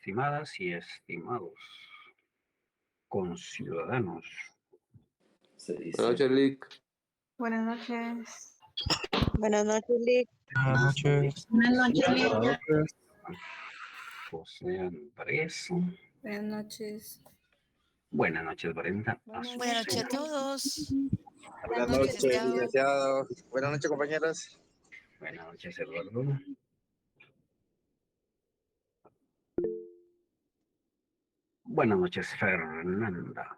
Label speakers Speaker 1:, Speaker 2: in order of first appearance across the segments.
Speaker 1: Estimadas y estimados conciudadanos.
Speaker 2: Buenas noches, Lick.
Speaker 3: Buenas noches.
Speaker 4: Buenas noches, Lick.
Speaker 5: Buenas noches.
Speaker 3: Buenas noches, Lick.
Speaker 1: José Andrés.
Speaker 3: Buenas noches.
Speaker 1: Buenas noches, Brenda.
Speaker 4: Buenas noches a todos.
Speaker 2: Buenas noches, licenciado. Buenas noches, compañeras.
Speaker 1: Buenas noches, Eduardo. Buenas noches, Fernanda.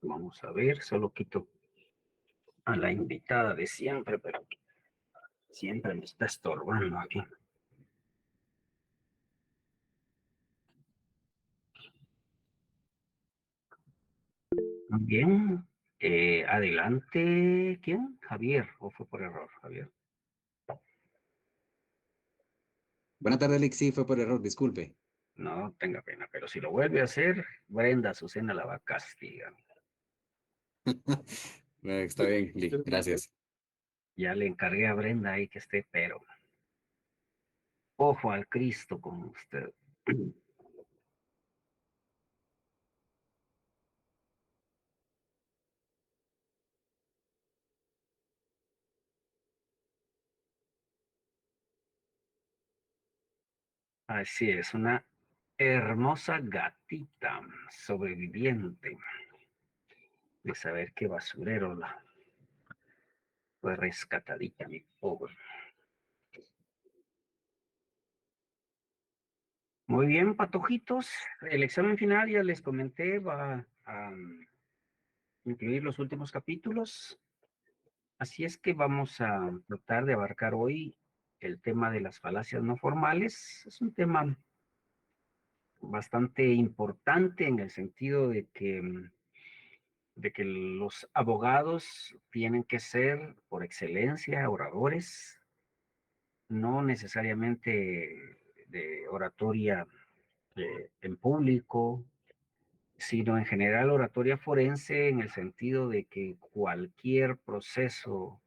Speaker 1: Vamos a ver, solo quito a la invitada de siempre, pero siempre me está estorbando aquí. Bien, adelante. ¿Quién? Javier, ¿o fue por error, Javier?
Speaker 6: Buenas tardes, Lick. Sí, fue por error, disculpe.
Speaker 1: No tenga pena, pero si lo vuelve a hacer, Brenda Azucena la va a castigar.
Speaker 6: Está bien, Lick. Gracias.
Speaker 1: Ya le encargué a Brenda ahí que esté, pero ojo al Cristo con usted. Así es, una hermosa gatita sobreviviente de saber qué basurero la fue rescatadita, mi pobre. Muy bien, patojitos. El examen final, ya les comenté, va a incluir los últimos capítulos. Así es que vamos a tratar de abarcar hoy el tema de las falacias no formales. Es un tema bastante importante en el sentido de que los abogados tienen que ser por excelencia oradores, no necesariamente de oratoria en público, sino en general oratoria forense en el sentido de que cualquier proceso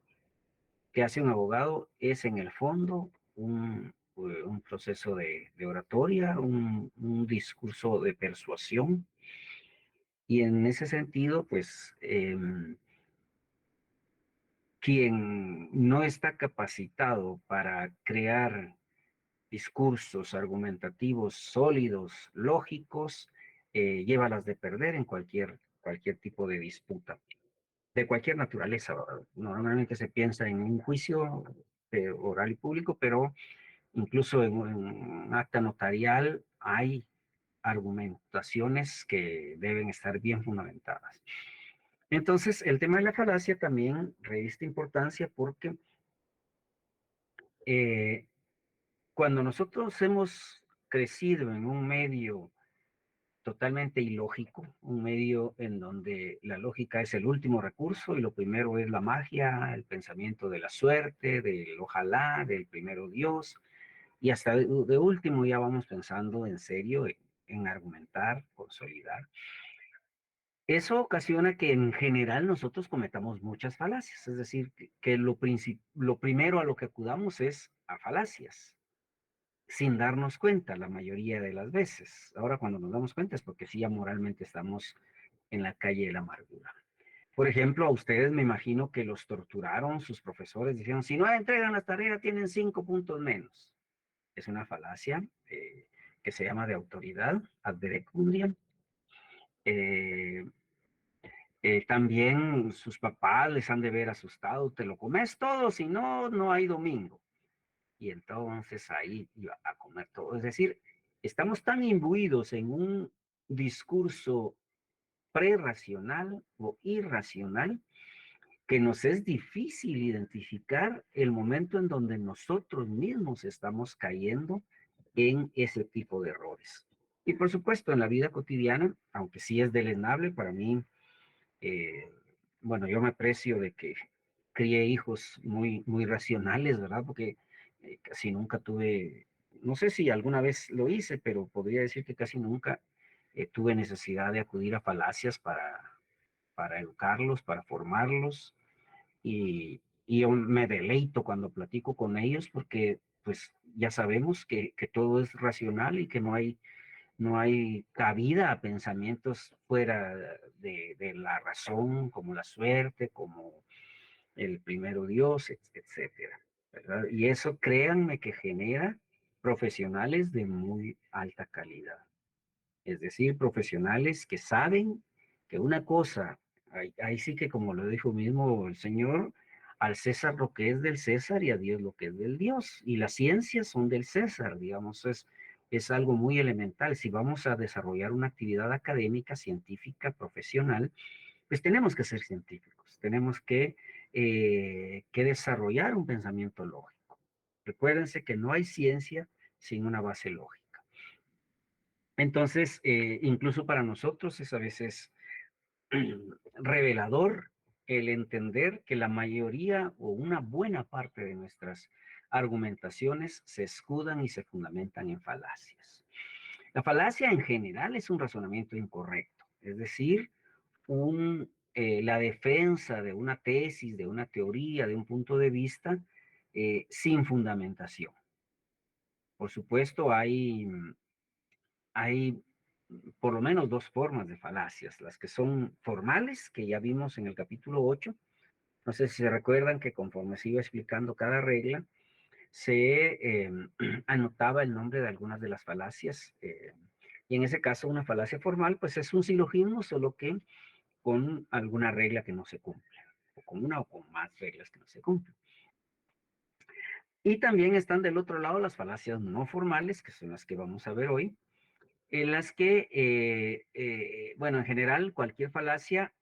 Speaker 1: que hace un abogado es en el fondo un proceso de oratoria, un discurso de persuasión. Y en ese sentido, pues, quien no está capacitado para crear discursos argumentativos sólidos, lógicos, lleva las de perder en cualquier tipo de disputa, de cualquier naturaleza. Normalmente se piensa en un juicio oral y público, pero incluso en un acta notarial hay argumentaciones que deben estar bien fundamentadas. Entonces, el tema de la falacia también reviste importancia porque cuando nosotros hemos crecido en un medio totalmente ilógico, un medio en donde la lógica es el último recurso y lo primero es la magia, el pensamiento de la suerte, del ojalá, del primero Dios, y hasta de último ya vamos pensando en serio en argumentar, consolidar. Eso ocasiona que en general nosotros cometamos muchas falacias, es decir, que lo primero a lo que acudamos es a falacias, sin darnos cuenta la mayoría de las veces. Ahora cuando nos damos cuenta es porque sí ya moralmente estamos en la calle de la amargura. Por ejemplo, a ustedes me imagino que los torturaron sus profesores, dijeron, si no entregan las tareas tienen 5 puntos menos. Es una falacia que se llama de autoridad, ad verecundiam. También sus papás les han de ver asustado, te lo comes todo, si no, no hay domingo. Y entonces ahí iba a comer todo. Es decir, estamos tan imbuidos en un discurso prerracional o irracional que nos es difícil identificar el momento en donde nosotros mismos estamos cayendo en ese tipo de errores. Y por supuesto, en la vida cotidiana, aunque sí es deleznable para mí, bueno, yo me aprecio de que crié hijos muy racionales, ¿verdad? Porque casi nunca tuve, no sé si alguna vez lo hice, pero podría decir que casi nunca tuve necesidad de acudir a falacias para educarlos, para formarlos, y yo me deleito cuando platico con ellos porque pues ya sabemos que todo es racional y que no hay cabida a pensamientos fuera de la razón, como la suerte, como el primero Dios, etcétera, ¿verdad? Y eso, créanme, que genera profesionales de muy alta calidad. Es decir, profesionales que saben que una cosa, ahí sí que como lo dijo mismo el Señor, al César lo que es del César y a Dios lo que es del Dios. Y las ciencias son del César, digamos, es algo muy elemental. Si vamos a desarrollar una actividad académica, científica, profesional, pues tenemos que ser científicos, tenemos que desarrollar un pensamiento lógico. Recuérdense que no hay ciencia sin una base lógica. Entonces, incluso para nosotros es a veces revelador el entender que la mayoría o una buena parte de nuestras argumentaciones se escudan y se fundamentan en falacias. La falacia en general es un razonamiento incorrecto, es decir, la defensa de una tesis, de una teoría, de un punto de vista sin fundamentación. Por supuesto, hay por lo menos dos formas de falacias, las que son formales, que ya vimos en el capítulo 8. No sé si se recuerdan que conforme se iba explicando cada regla, se anotaba el nombre de algunas de las falacias. Y en ese caso, una falacia formal, pues es un silogismo, solo que con alguna regla que no se cumple, o con una o con más reglas que no se cumplen. Y también están del otro lado las falacias no formales, que son las que vamos a ver hoy, en las que, bueno, en general, cualquier falacia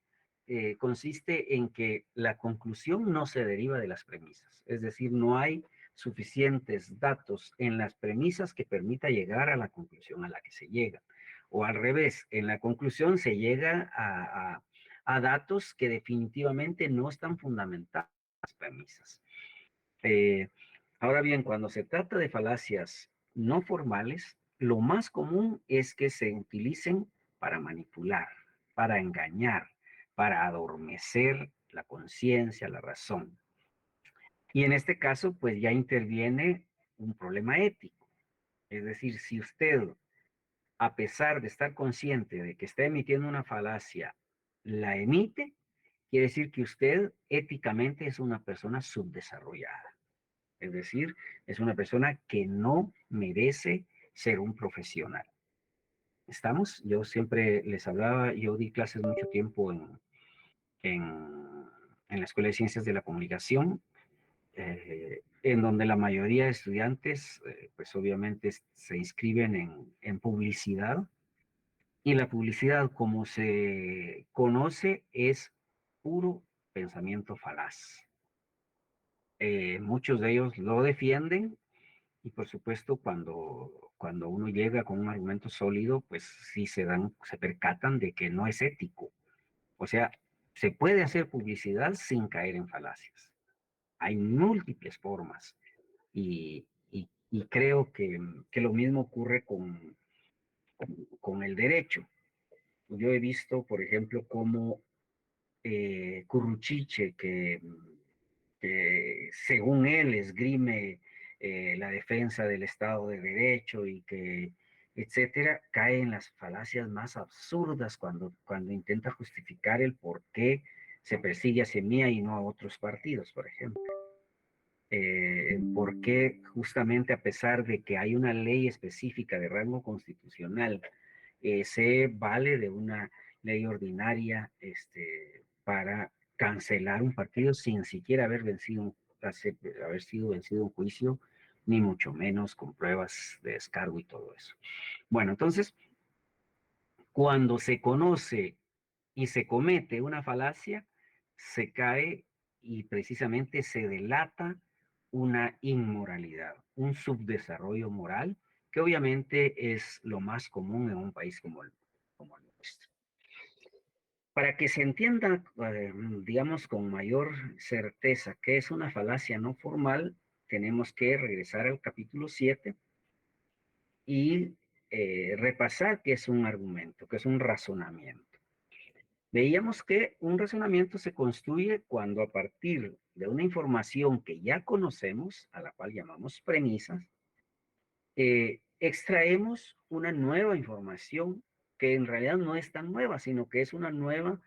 Speaker 1: consiste en que la conclusión no se deriva de las premisas. Es decir, no hay suficientes datos en las premisas que permita llegar a la conclusión a la que se llega. O al revés, en la conclusión se llega a datos que definitivamente no están fundamentados en las premisas. Ahora bien, cuando se trata de falacias no formales, lo más común es que se utilicen para manipular, para engañar, para adormecer la conciencia, la razón. Y en este caso, pues ya interviene un problema ético. Es decir, si usted, a pesar de estar consciente de que está emitiendo una falacia, la emite, quiere decir que usted éticamente es una persona subdesarrollada. Es decir, es una persona que no merece ser un profesional. ¿Estamos? Yo siempre les hablaba, yo di clases mucho tiempo en la Escuela de Ciencias de la Comunicación, en donde la mayoría de estudiantes, pues obviamente se inscriben en publicidad, y la publicidad, como se conoce, es puro pensamiento falaz. Muchos de ellos lo defienden. Y por supuesto, cuando uno llega con un argumento sólido, pues sí se percatan de que no es ético. O sea, se puede hacer publicidad sin caer en falacias. Hay múltiples formas. Y creo que lo mismo ocurre con el derecho. Yo he visto, por ejemplo, cómo Curruchiche, que según él esgrime la defensa del Estado de Derecho y que, etcétera, cae en las falacias más absurdas cuando intenta justificar el por qué se persigue a Semilla y no a otros partidos, por ejemplo. Por qué justamente a pesar de que hay una ley específica de rango constitucional, se vale de una ley ordinaria para cancelar un partido sin siquiera haber sido vencido un juicio, ni mucho menos con pruebas de descargo y todo eso. Bueno, entonces, cuando se conoce y se comete una falacia, se cae y precisamente se delata una inmoralidad, un subdesarrollo moral, que obviamente es lo más común en un país como el nuestro. Para que se entienda, digamos, con mayor certeza qué es una falacia no formal, tenemos que regresar al capítulo 7 y repasar qué es un argumento, qué es un razonamiento. Veíamos que un razonamiento se construye cuando a partir de una información que ya conocemos, a la cual llamamos premisas, extraemos una nueva información que en realidad no es tan nueva, sino que es una nueva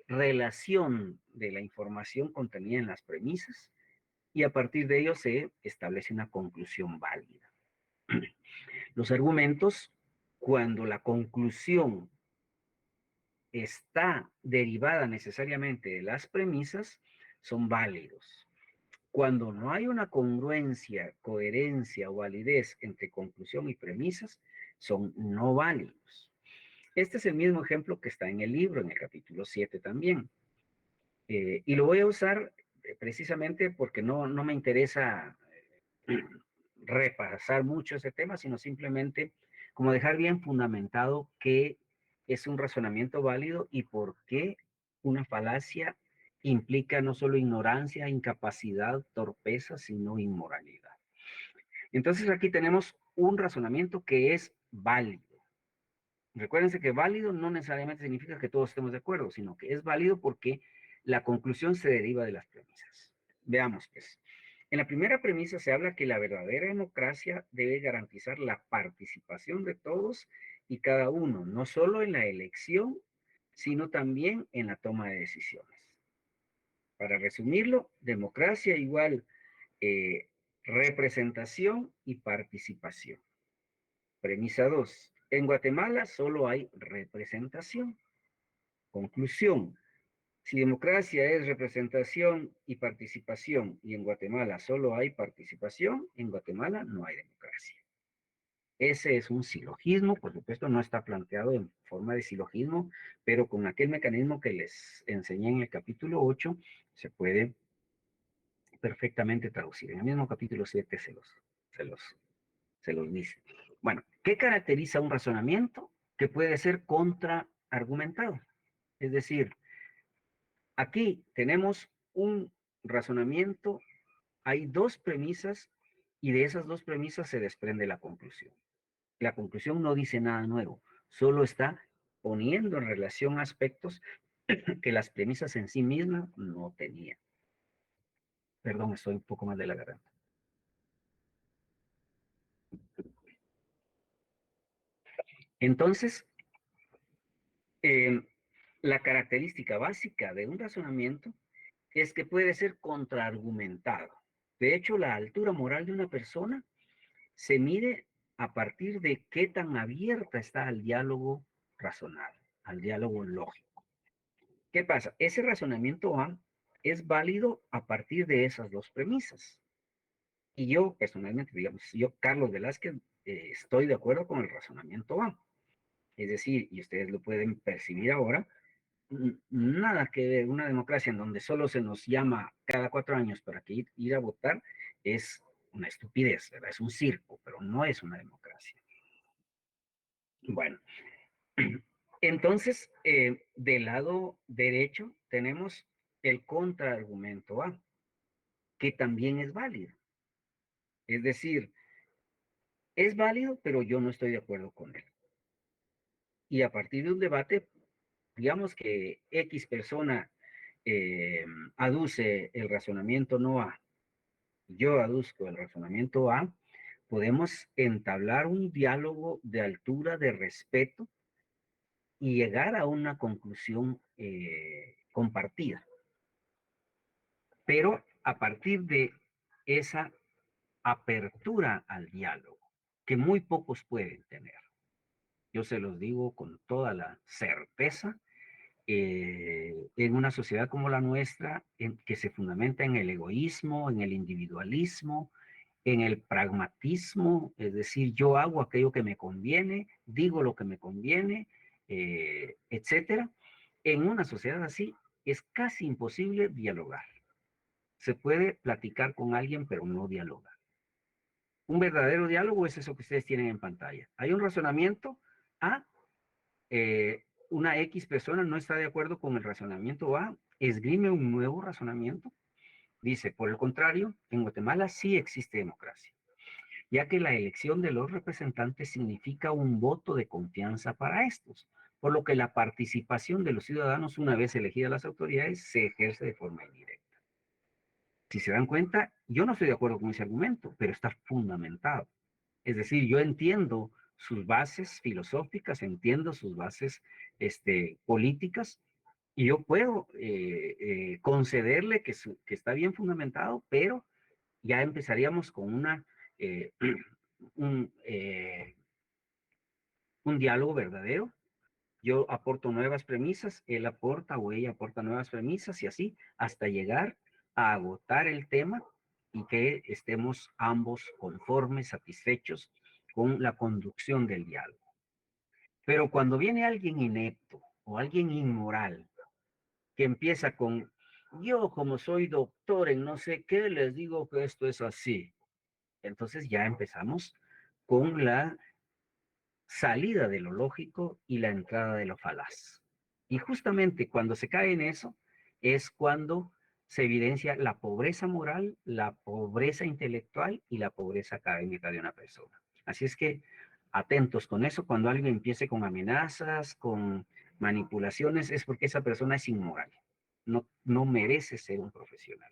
Speaker 1: relación de la información contenida en las premisas, y a partir de ello se establece una conclusión válida. Los argumentos, cuando la conclusión está derivada necesariamente de las premisas, son válidos. Cuando no hay una congruencia, coherencia o validez entre conclusión y premisas, son no válidos. Este es el mismo ejemplo que está en el libro, en el capítulo 7 también. Y lo voy a usar precisamente porque no me interesa repasar mucho ese tema, sino simplemente como dejar bien fundamentado qué es un razonamiento válido y por qué una falacia implica no solo ignorancia, incapacidad, torpeza, sino inmoralidad. Entonces aquí tenemos un razonamiento que es válido. Recuérdense que válido no necesariamente significa que todos estemos de acuerdo, sino que es válido porque la conclusión se deriva de las premisas. Veamos, pues. En la primera premisa se habla que la verdadera democracia debe garantizar la participación de todos y cada uno, no solo en la elección, sino también en la toma de decisiones. Para resumirlo, democracia igual representación y participación. Premisa 2. En Guatemala solo hay representación. Conclusión. Si democracia es representación y participación y en Guatemala solo hay participación, en Guatemala no hay democracia. Ese es un silogismo, por supuesto no está planteado en forma de silogismo, pero con aquel mecanismo que les enseñé en el capítulo 8 se puede perfectamente traducir. En el mismo capítulo 7 se los dice. Bueno, ¿qué caracteriza un razonamiento? Que puede ser contraargumentado. Es decir, aquí tenemos un razonamiento, hay dos premisas y de esas dos premisas se desprende la conclusión. La conclusión no dice nada nuevo, solo está poniendo en relación aspectos que las premisas en sí mismas no tenían. Perdón, estoy un poco más de la garganta. Entonces, la característica básica de un razonamiento es que puede ser contraargumentado. De hecho, la altura moral de una persona se mide a partir de qué tan abierta está al diálogo razonal, al diálogo lógico. ¿Qué pasa? Ese razonamiento A es válido a partir de esas dos premisas. Y yo, personalmente, digamos, yo, Carlos Velázquez, estoy de acuerdo con el razonamiento A. Es decir, y ustedes lo pueden percibir ahora, nada que ver, una democracia en donde solo se nos llama cada 4 años para que ir a votar es una estupidez, ¿verdad? Es un circo, pero no es una democracia. Bueno, entonces, del lado derecho tenemos el contraargumento A, que también es válido. Es decir, es válido, pero yo no estoy de acuerdo con él. Y a partir de un debate, digamos que X persona aduce el razonamiento no A, yo aduzco el razonamiento A, podemos entablar un diálogo de altura, de respeto, y llegar a una conclusión compartida. Pero a partir de esa apertura al diálogo, que muy pocos pueden tener. Yo se los digo con toda la certeza, en una sociedad como la nuestra, que se fundamenta en el egoísmo, en el individualismo, en el pragmatismo, es decir, yo hago aquello que me conviene, digo lo que me conviene, etcétera. En una sociedad así es casi imposible dialogar. Se puede platicar con alguien, pero no dialogar. Un verdadero diálogo es eso que ustedes tienen en pantalla. Hay un razonamiento A, una X persona no está de acuerdo con el razonamiento A, esgrime un nuevo razonamiento. Dice, por el contrario, en Guatemala sí existe democracia, ya que la elección de los representantes significa un voto de confianza para estos, por lo que la participación de los ciudadanos una vez elegidas las autoridades se ejerce de forma indirecta. Si se dan cuenta, yo no estoy de acuerdo con ese argumento, pero está fundamentado. Es decir, yo entiendo sus bases filosóficas, entiendo sus bases políticas, y yo puedo concederle que está bien fundamentado, pero ya empezaríamos con eh, un, eh, un diálogo verdadero. Yo aporto nuevas premisas, él aporta o ella aporta nuevas premisas y así hasta llegar a agotar el tema y que estemos ambos conformes, satisfechos con la conducción del diálogo. Pero cuando viene alguien inepto o alguien inmoral que empieza con, yo como soy doctor en no sé qué, les digo que esto es así. Entonces ya empezamos con la salida de lo lógico y la entrada de lo falaz. Y justamente cuando se cae en eso es cuando se evidencia la pobreza moral, la pobreza intelectual y la pobreza académica de una persona. Así es que atentos con eso, cuando alguien empiece con amenazas, con manipulaciones, es porque esa persona es inmoral, no merece ser un profesional.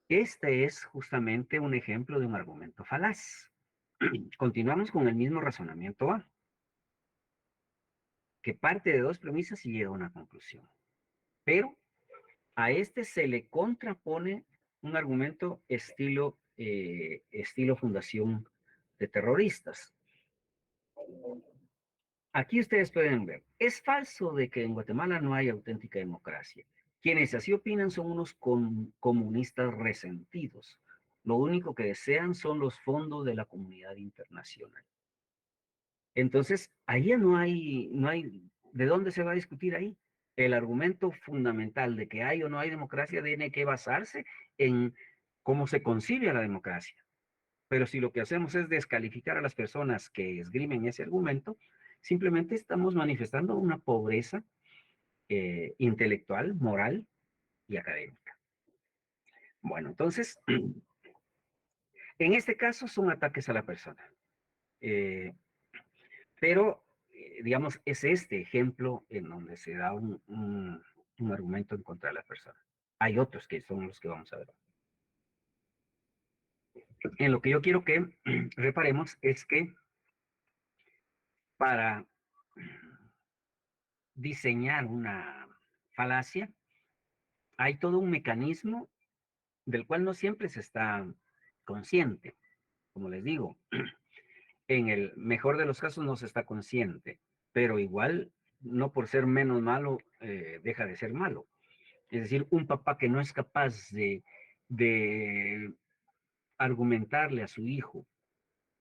Speaker 1: Este es justamente un ejemplo de un argumento falaz. Continuamos con el mismo razonamiento A, que parte de dos premisas y llega a una conclusión. Pero a este se le contrapone un argumento estilo fundación de terroristas. Aquí ustedes pueden ver, es falso de que en Guatemala no hay auténtica democracia. Quienes así opinan son unos comunistas resentidos. Lo único que desean son los fondos de la comunidad internacional. Entonces, ahí no hay, ¿de dónde se va a discutir ahí? El argumento fundamental de que hay o no hay democracia tiene que basarse en cómo se concibe a la democracia. Pero si lo que hacemos es descalificar a las personas que esgrimen ese argumento, simplemente estamos manifestando una pobreza intelectual, moral y académica. Bueno, entonces, en este caso son ataques a la persona. Pero, digamos, es este ejemplo en donde se da un argumento en contra de la persona. Hay otros que son los que vamos a ver. En lo que yo quiero que reparemos es que para diseñar una falacia hay todo un mecanismo del cual no siempre se está consciente. Como les digo, en el mejor de los casos no se está consciente, pero igual, no por ser menos malo, deja de ser malo. Es decir, un papá que no es capaz de argumentarle a su hijo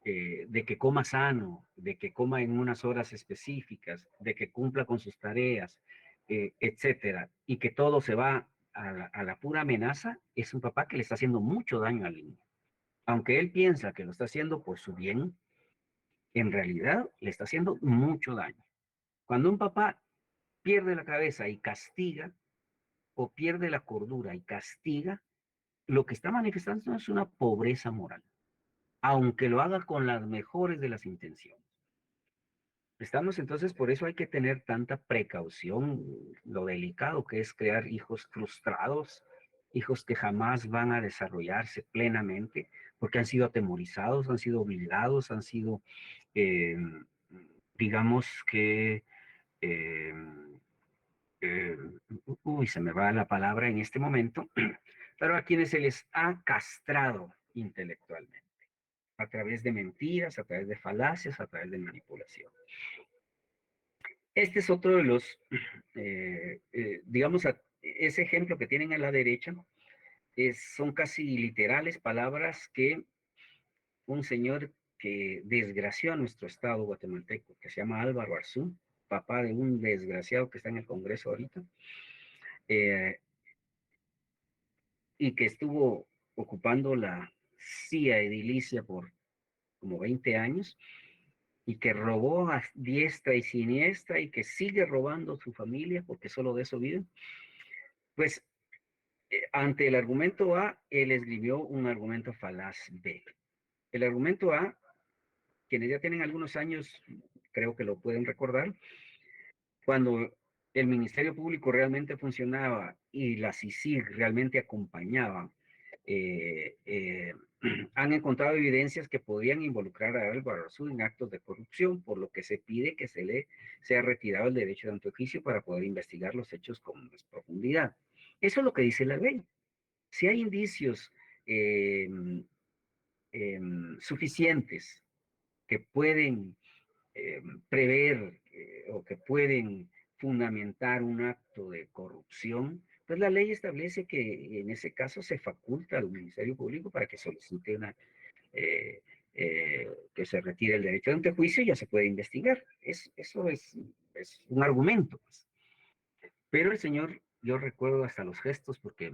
Speaker 1: de que coma sano, de que coma en unas horas específicas, de que cumpla con sus tareas, etcétera, y que todo se va a la pura amenaza, es un papá que le está haciendo mucho daño al niño. Aunque él piensa que lo está haciendo por su bien, en realidad le está haciendo mucho daño. Cuando un papá pierde la cabeza y castiga, o pierde la cordura y castiga, lo que está manifestando es una pobreza moral, aunque lo haga con las mejores de las intenciones. Estamos entonces, por eso hay que tener tanta precaución, lo delicado que es crear hijos frustrados, hijos que jamás van a desarrollarse plenamente, porque han sido atemorizados, han sido obligados, han sido, eh, digamos que, eh, eh, se me va la palabra en este momento, pero a quienes se les ha castrado intelectualmente, a través de mentiras, a través de falacias, a través de manipulación. Este es otro de los, digamos, ese ejemplo que tienen a la derecha, son casi literales palabras que un señor que desgració a nuestro estado guatemalteco, que se llama Álvaro Arzú, papá de un desgraciado que está en el Congreso ahorita, eh, y que estuvo ocupando la silla edilicia por como 20 años, y que robó a diestra y siniestra y que sigue robando su familia porque solo de eso vive, pues ante el argumento A, él escribió un argumento falaz B. El argumento A, quienes ya tienen algunos años, creo que lo pueden recordar, cuando el Ministerio Público realmente funcionaba y la CICIG realmente acompañaba, han encontrado evidencias que podían involucrar a Álvaro Arzú en actos de corrupción, por lo que se pide que se le sea retirado el derecho de antejuicio para poder investigar los hechos con más profundidad. Eso es lo que dice la ley. Si hay indicios eh, suficientes que pueden prever o que pueden fundamentar un acto de corrupción, pues la ley establece que en ese caso se faculta al Ministerio Público para que solicite que se retire el derecho de antejuicio y ya se puede investigar. Eso es un argumento. Pues. Pero el señor, yo recuerdo hasta los gestos, porque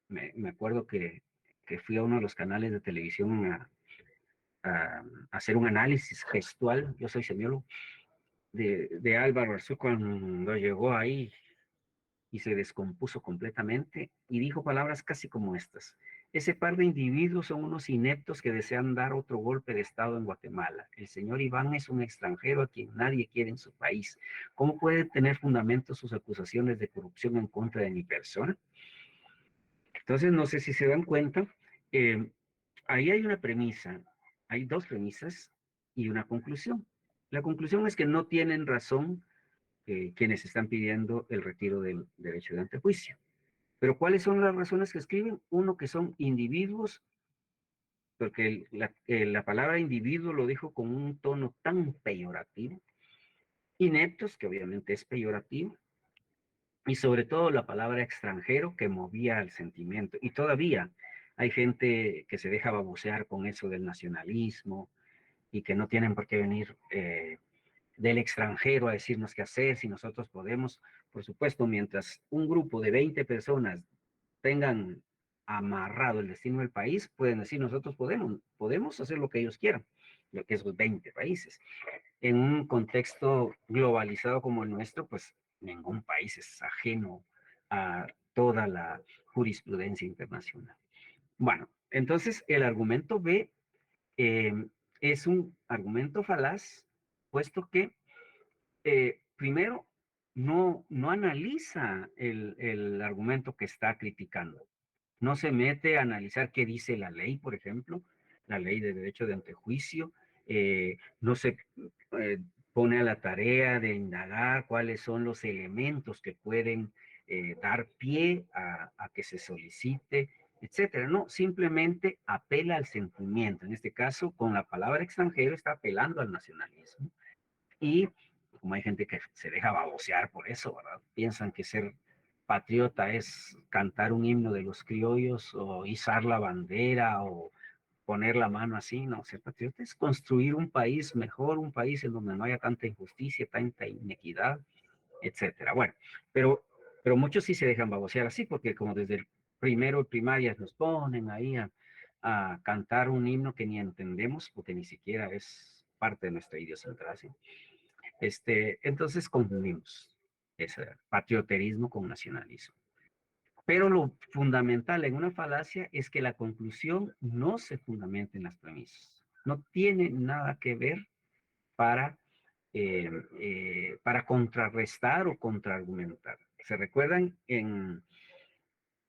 Speaker 1: me acuerdo que fui a uno de los canales de televisión a hacer un análisis gestual, yo soy semiólogo, de Álvaro Arzú cuando llegó ahí y se descompuso completamente y dijo palabras casi como estas. Ese par de individuos son unos ineptos que desean dar otro golpe de Estado en Guatemala. El señor Iván es un extranjero a quien nadie quiere en su país. ¿Cómo pueden tener fundamento sus acusaciones de corrupción en contra de mi persona? Entonces, no sé si se dan cuenta, ahí hay una premisa, hay dos premisas y una conclusión. La conclusión es que no tienen razón quienes están pidiendo el retiro del derecho de antejuicio. Pero ¿cuáles son las razones que escriben? Uno, que son individuos, porque la palabra individuo lo dijo con un tono tan peyorativo, ineptos, que obviamente es peyorativo, y sobre todo la palabra extranjero que movía al sentimiento. Y todavía hay gente que se deja babosear con eso del nacionalismo y que no tienen por qué venir del extranjero a decirnos qué hacer, si nosotros podemos. Por supuesto, mientras un grupo de 20 personas tengan amarrado el destino del país, pueden decir nosotros podemos hacer lo que ellos quieran, lo que esos 20 países. En un contexto globalizado como el nuestro, pues ningún país es ajeno a toda la jurisprudencia internacional. Bueno, entonces el argumento B es un argumento falaz, puesto que primero no analiza el argumento que está criticando. No se mete a analizar qué dice la ley, por ejemplo, la ley de derecho de antejuicio, no se pone a la tarea de indagar cuáles son los elementos que pueden dar pie a que se solicite, etcétera. No, simplemente apela al sentimiento. En este caso, con la palabra extranjero está apelando al nacionalismo. Y como hay gente que se deja babosear por eso, ¿verdad? Piensan que ser patriota es cantar un himno de los criollos o izar la bandera o poner la mano así. No, ser patriota es construir un país mejor, un país en donde no haya tanta injusticia, tanta inequidad, etcétera. Bueno, pero muchos sí se dejan babosear así, porque como desde el primero de primaria nos ponen ahí a cantar un himno que ni entendemos, porque ni siquiera es parte de nuestra idiosincrasia. Entonces confundimos ese patrioterismo con nacionalismo. Pero lo fundamental en una falacia es que la conclusión no se fundamenta en las premisas. No tiene nada que ver para, para contrarrestar o contraargumentar. ¿Se recuerdan en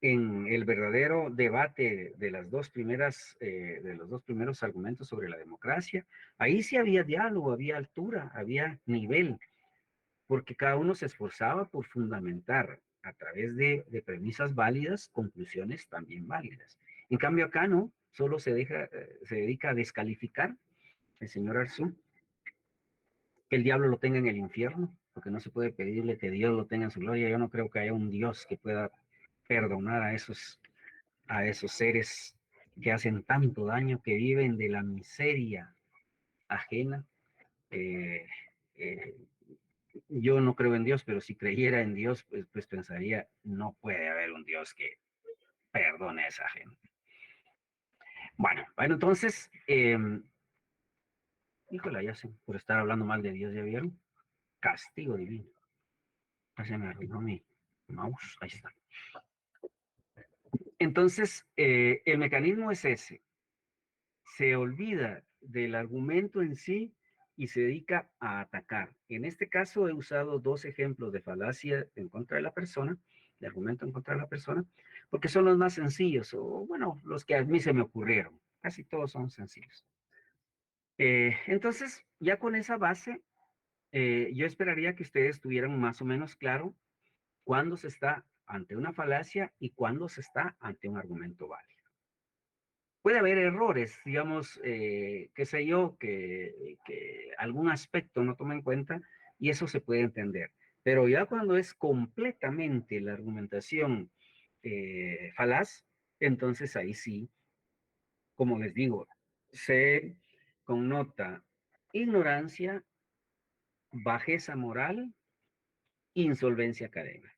Speaker 1: el verdadero debate de las dos primeras, de los dos primeros argumentos sobre la democracia? Ahí sí había diálogo, había altura, había nivel, porque cada uno se esforzaba por fundamentar a través de premisas válidas, conclusiones también válidas. En cambio acá no, solo se dedica a descalificar el señor Arzú, que el diablo lo tenga en el infierno, porque no se puede pedirle que Dios lo tenga en su gloria. Yo no creo que haya un Dios que pueda perdonar a esos seres que hacen tanto daño, que viven de la miseria ajena. Eh, eh, yo no creo en Dios, pero si creyera en Dios, pues pensaría, no puede haber un Dios que perdone a esa gente. Bueno, entonces, híjole, ya sé, por estar hablando mal de Dios, ¿ya vieron? Castigo divino. Ya se me arruinó mi mouse, ahí está. Entonces, el mecanismo es ese. Se olvida del argumento en sí y se dedica a atacar. En este caso he usado dos ejemplos de falacia en contra de la persona, de argumento en contra de la persona, porque son los más sencillos, o bueno, los que a mí se me ocurrieron. Casi todos son sencillos. Entonces, ya con esa base, yo esperaría que ustedes tuvieran más o menos claro cuándo se está ante una falacia y cuándo se está ante un argumento válido. Puede haber errores, digamos, qué sé yo, que algún aspecto no toma en cuenta y eso se puede entender. Pero ya cuando es completamente la argumentación falaz, entonces ahí sí, como les digo, se connota ignorancia, bajeza moral, insolvencia académica.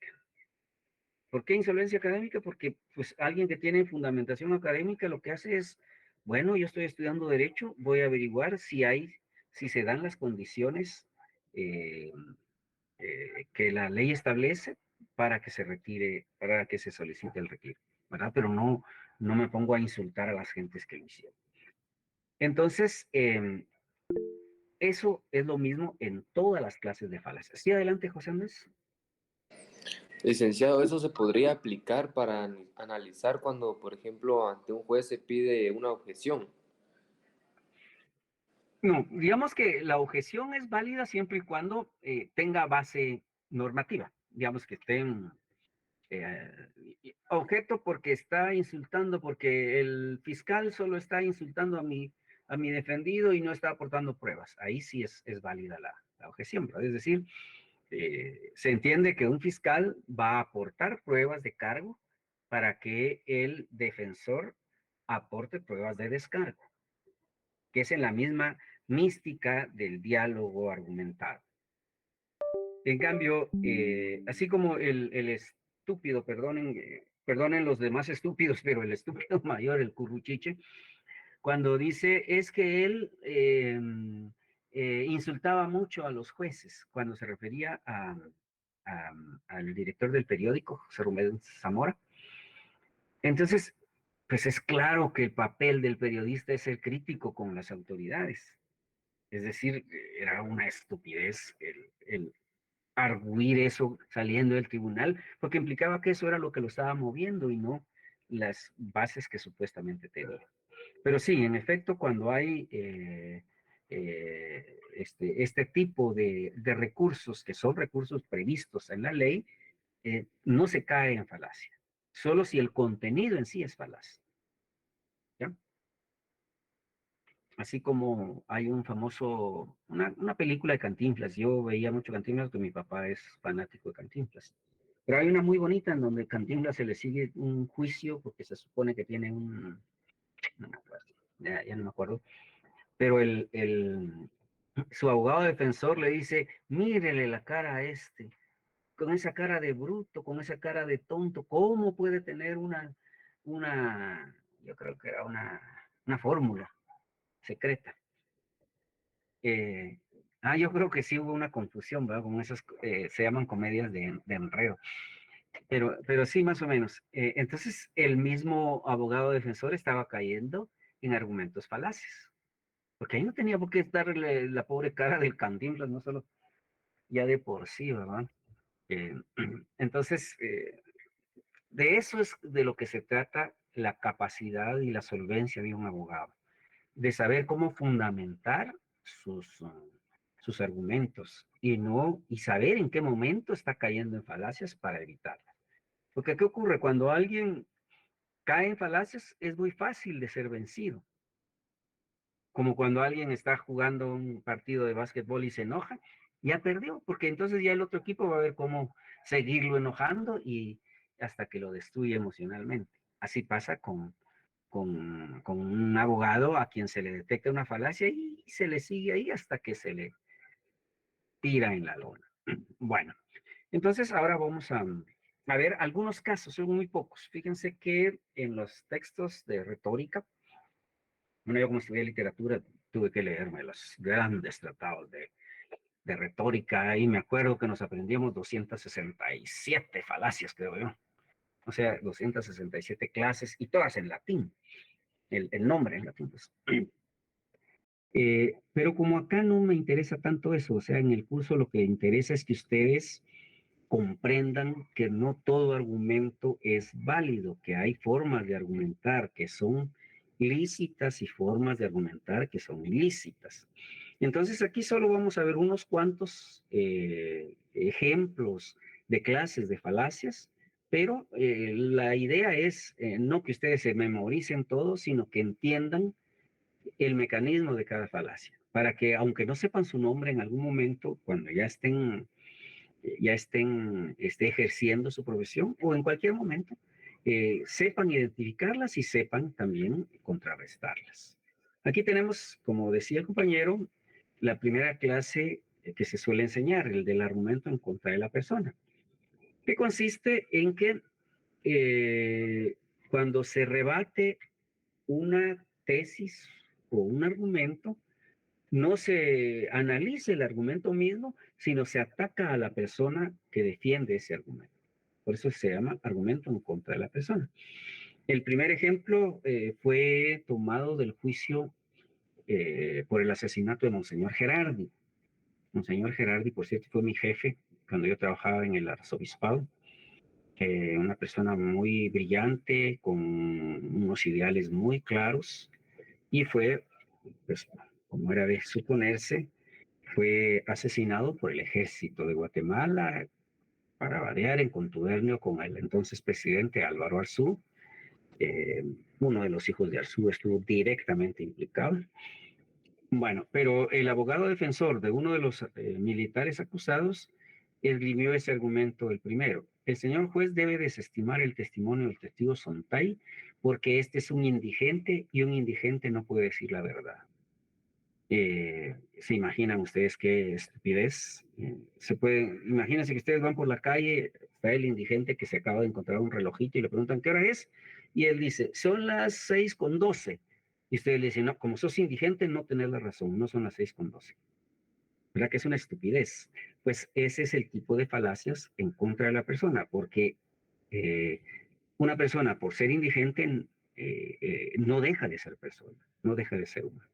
Speaker 1: ¿Por qué insolvencia académica? Porque pues alguien que tiene fundamentación académica lo que hace es, bueno, yo estoy estudiando derecho, voy a averiguar si se dan las condiciones eh, que la ley establece para que se retire, para que se solicite el retiro, ¿verdad? Pero no me pongo a insultar a las gentes que lo hicieron. Entonces, eso es lo mismo en todas las clases de falacias. Sí, adelante, José Andrés.
Speaker 5: Licenciado, ¿eso se podría aplicar para analizar cuando, por ejemplo, ante un juez se pide una objeción?
Speaker 1: No, digamos que la objeción es válida siempre y cuando tenga base normativa. Digamos que esté en objeto porque está insultando, porque el fiscal solo está insultando a mi defendido y no está aportando pruebas. Ahí sí es válida la objeción, ¿verdad? Es decir, se entiende que un fiscal va a aportar pruebas de cargo para que el defensor aporte pruebas de descargo, que es en la misma mística del diálogo argumentado. En cambio, así como el estúpido, perdonen los demás estúpidos, pero el estúpido mayor, el curruchiche, cuando dice es que él insultaba mucho a los jueces, cuando se refería al director del periódico, José Rubén Zamora. Entonces, pues es claro que el papel del periodista es ser crítico con las autoridades. Es decir, era una estupidez el arguir eso saliendo del tribunal, porque implicaba que eso era lo que lo estaba moviendo y no las bases que supuestamente tenía. Pero sí, en efecto, cuando hay este tipo de recursos que son recursos previstos en la ley, no se cae en falacia, solo si el contenido en sí es falaz. ¿Ya? Así como hay una película de Cantinflas, yo veía mucho Cantinflas porque mi papá es fanático de Cantinflas. Pero hay una muy bonita en donde Cantinflas se le sigue un juicio porque se supone que tiene no me acuerdo, ya no me acuerdo, pero su abogado defensor le dice, mírele la cara a este, con esa cara de bruto, con esa cara de tonto, ¿cómo puede tener yo creo que era una fórmula secreta? Eh, yo creo que sí hubo una confusión, ¿verdad? Con esas, se llaman comedias de enredo, pero sí, más o menos. Entonces, el mismo abogado defensor estaba cayendo en argumentos falaces, porque ahí no tenía por qué darle la pobre cara del Cantinflas, no solo ya de por sí, ¿verdad? Eh, entonces, de eso es de lo que se trata la capacidad y la solvencia de un abogado, de saber cómo fundamentar sus argumentos y saber en qué momento está cayendo en falacias para evitarlas. Porque ¿qué ocurre? Cuando alguien cae en falacias es muy fácil de ser vencido. Como cuando alguien está jugando un partido de básquetbol y se enoja, ya perdió, porque entonces ya el otro equipo va a ver cómo seguirlo enojando y hasta que lo destruye emocionalmente. Así pasa con un abogado a quien se le detecta una falacia y se le sigue ahí hasta que se le tira en la lona. Bueno, entonces ahora vamos a ver algunos casos, son muy pocos. Fíjense que en los textos de retórica, bueno, yo como estudié literatura tuve que leerme los grandes tratados de retórica y me acuerdo que nos aprendíamos 267 falacias, creo yo. O sea, 267 clases y todas en latín. El nombre en latín, pues. Pero como acá no me interesa tanto eso, o sea, en el curso lo que interesa es que ustedes comprendan que no todo argumento es válido, que hay formas de argumentar que son lícitas y formas de argumentar que son ilícitas. Entonces aquí solo vamos a ver unos cuantos ejemplos de clases de falacias, pero la idea es no que ustedes se memoricen todo, sino que entiendan el mecanismo de cada falacia, para que aunque no sepan su nombre en algún momento, cuando esté ejerciendo su profesión o en cualquier momento, sepan identificarlas y sepan también contrarrestarlas. Aquí tenemos, como decía el compañero, la primera clase que se suele enseñar, el del argumento en contra de la persona, que consiste en que cuando se rebate una tesis o un argumento, no se analiza el argumento mismo, sino se ataca a la persona que defiende ese argumento. Por eso se llama argumento en contra de la persona. El primer ejemplo fue tomado del juicio por el asesinato de Monseñor Gerardi. Monseñor Gerardi, por cierto, fue mi jefe cuando yo trabajaba en el arzobispado. Una persona muy brillante, con unos ideales muy claros, y fue, pues, como era de suponerse, fue asesinado por el ejército de Guatemala, para variar, en contubernio con el entonces presidente Álvaro Arzú. Uno de los hijos de Arzú estuvo directamente implicado. Bueno, pero el abogado defensor de uno de los militares acusados esgrimió ese argumento el primero. El señor juez debe desestimar el testimonio del testigo Sontay porque este es un indigente y un indigente no puede decir la verdad. ¿Se imaginan ustedes qué estupidez? Imagínense que ustedes van por la calle, está el indigente que se acaba de encontrar un relojito y le preguntan qué hora es, y él dice, son las 6:12. Y ustedes le dicen, no, como sos indigente, no tenés la razón, no son las 6:12. ¿Verdad que es una estupidez? Pues ese es el tipo de falacias en contra de la persona, porque una persona, por ser indigente, no deja de ser persona, no deja de ser humano.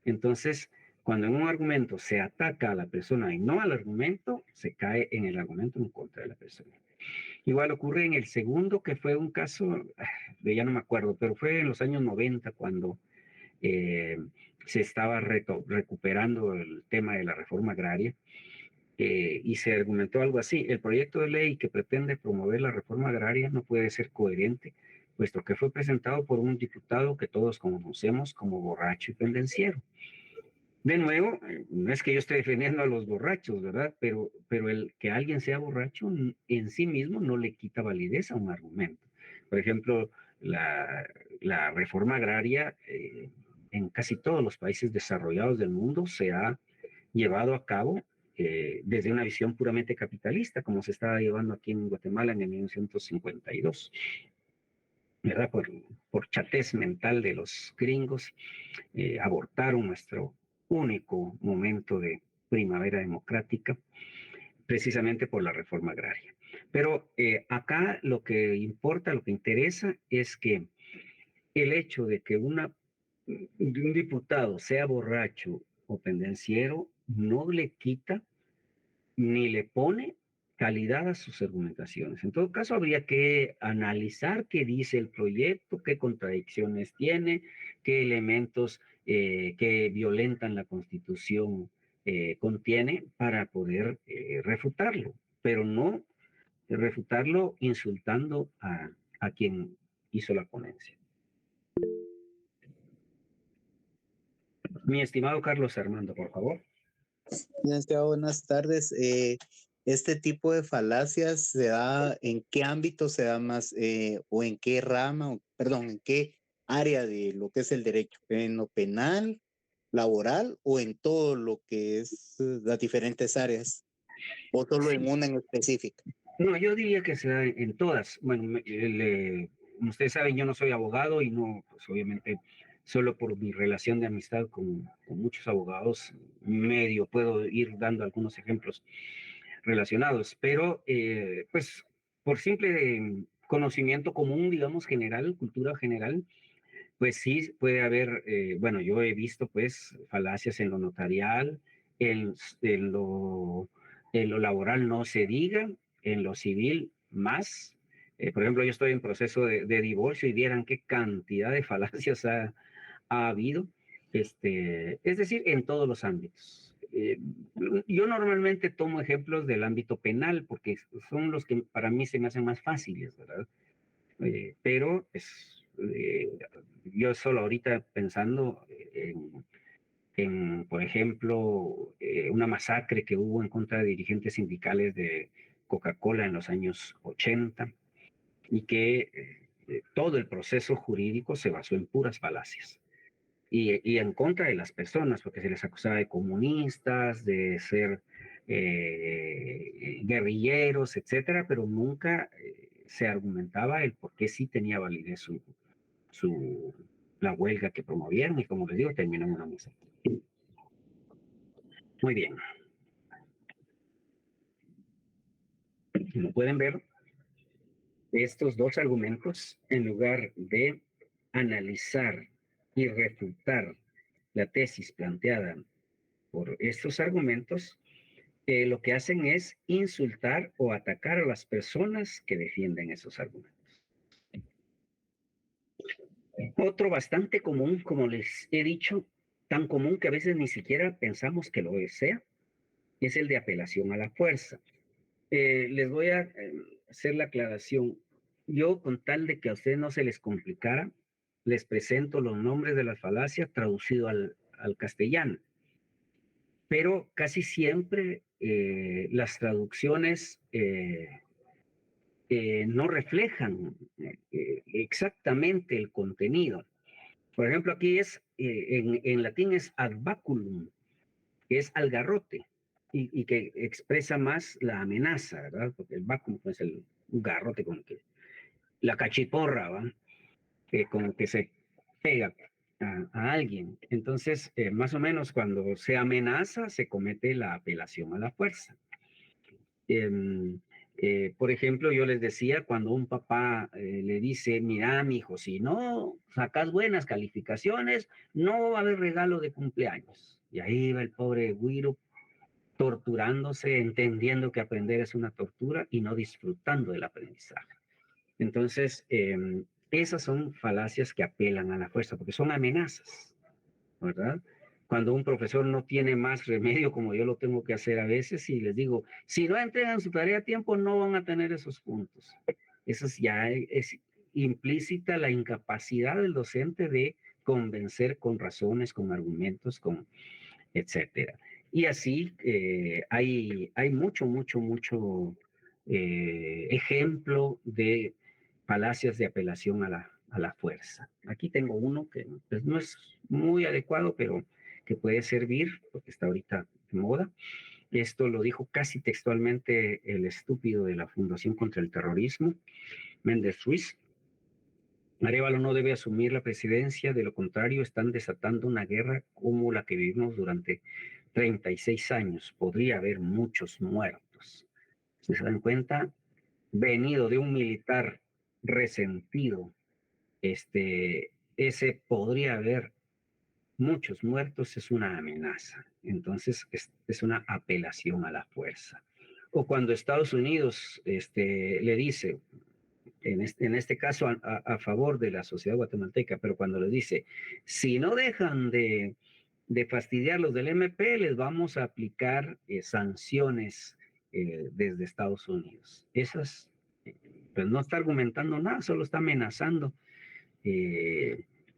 Speaker 1: Entonces, cuando en un argumento se ataca a la persona y no al argumento, se cae en el argumento en contra de la persona. Igual ocurre en el segundo, que fue un caso, ya no me acuerdo, pero fue en los años 90 cuando se estaba recuperando el tema de la reforma agraria y se argumentó algo así. El proyecto de ley que pretende promover la reforma agraria no puede ser coherente, puesto que fue presentado por un diputado que todos conocemos como borracho y pendenciero. De nuevo, no es que yo esté defendiendo a los borrachos, ¿verdad? Pero el que alguien sea borracho en sí mismo no le quita validez a un argumento. Por ejemplo, la reforma agraria en casi todos los países desarrollados del mundo se ha llevado a cabo desde una visión puramente capitalista, como se estaba llevando aquí en Guatemala en el 1952. ¿Verdad? Por chatez mental de los gringos, abortaron nuestro único momento de primavera democrática, precisamente por la reforma agraria. Pero acá lo que importa, lo que interesa es que el hecho de que un diputado sea borracho o pendenciero no le quita ni le pone calidad a sus argumentaciones. En todo caso, habría que analizar qué dice el proyecto, qué contradicciones tiene, qué elementos que violentan la Constitución contiene para poder refutarlo, pero no refutarlo insultando a quien hizo la ponencia. Mi estimado Carlos Armando, por favor.
Speaker 7: Buenas tardes. Este tipo de falacias se da, ¿en qué ámbito se da más o en qué rama, perdón, en qué área de lo que es el derecho? ¿En lo penal, laboral o en todo lo que es las diferentes áreas? ¿O solo en una en específica?
Speaker 1: No, yo diría que se da en todas. Bueno, como ustedes saben, yo no soy abogado y no, pues obviamente, solo por mi relación de amistad con muchos abogados, medio puedo ir dando algunos ejemplos relacionados, pero pues por simple conocimiento común, digamos, general, cultura general, Pues sí, puede haber, bueno, yo he visto pues falacias en lo notarial, en, en lo, en lo laboral no se diga, en lo civil más. Por ejemplo, yo estoy en proceso de divorcio y vieran qué cantidad de falacias ha habido, es decir, en todos los ámbitos. Yo normalmente tomo ejemplos del ámbito penal porque son los que para mí se me hacen más fáciles, ¿verdad? Pero yo solo ahorita pensando por ejemplo, una masacre que hubo en contra de dirigentes sindicales de Coca-Cola en los años 80 y que todo el proceso jurídico se basó en puras falacias. Y en contra de las personas, porque se les acusaba de comunistas, de ser guerrilleros, etcétera, pero nunca se argumentaba el por qué sí tenía validez la huelga que promovieron, y como les digo, terminó en una mesa. Muy bien. Como pueden ver, estos dos argumentos, en lugar de analizar y refutar la tesis planteada por estos argumentos, lo que hacen es insultar o atacar a las personas que defienden esos argumentos. Otro bastante común, como les he dicho, tan común que a veces ni siquiera pensamos que lo sea, es el de apelación a la fuerza. Les voy a hacer la aclaración. Yo, con tal de que a ustedes no se les complicara, les presento los nombres de las falacias traducido al castellano. Pero casi siempre las traducciones no reflejan exactamente el contenido. Por ejemplo, aquí en latín es ad baculum, que es al garrote, y que expresa más la amenaza, ¿verdad? Porque el baculum es un garrote con que la cachiporra, ¿va? Con que se pega a alguien. Entonces, más o menos cuando se amenaza, se comete la apelación a la fuerza. Por ejemplo, yo les decía, cuando un papá le dice, mira, mi hijo, si no sacas buenas calificaciones, no va a haber regalo de cumpleaños. Y ahí va el pobre güiro torturándose, entendiendo que aprender es una tortura y no disfrutando del aprendizaje. Entonces, esas son falacias que apelan a la fuerza, porque son amenazas, ¿verdad? Cuando un profesor no tiene más remedio, como yo lo tengo que hacer a veces, y les digo, si no entregan su tarea a tiempo, no van a tener esos puntos. Eso ya es implícita la incapacidad del docente de convencer con razones, con argumentos, etcétera. Y así hay mucho ejemplo de falacias de apelación a la fuerza. Aquí tengo uno que pues, no es muy adecuado, pero que puede servir, porque está ahorita de moda. Esto lo dijo casi textualmente el estúpido de la Fundación contra el Terrorismo, Méndez Ruiz. Arévalo no debe asumir la presidencia, de lo contrario están desatando una guerra como la que vivimos durante 36 años. Podría haber muchos muertos. Si se dan cuenta, venido de un militar resentido, ese podría haber muchos muertos es una amenaza. Entonces es una apelación a la fuerza. O cuando Estados Unidos le dice, en este caso a favor de la sociedad guatemalteca, pero cuando le dice, si no dejan de fastidiarlos del MP, les vamos a aplicar sanciones desde Estados Unidos. Esas, pues no está argumentando nada, solo está amenazando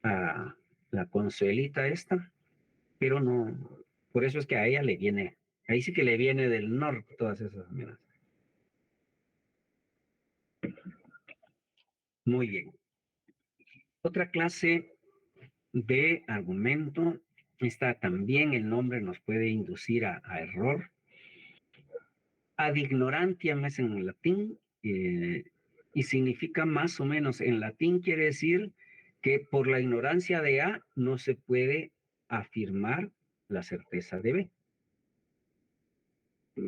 Speaker 1: a la Consuelita esta, pero no, por eso es que a ella le viene, ahí sí que le viene del norte todas esas amenazas. Muy bien. Otra clase de argumento, esta también el nombre nos puede inducir a error. Ad ignorantiam es en latín y significa más o menos, en latín quiere decir que por la ignorancia de A no se puede afirmar la certeza de B.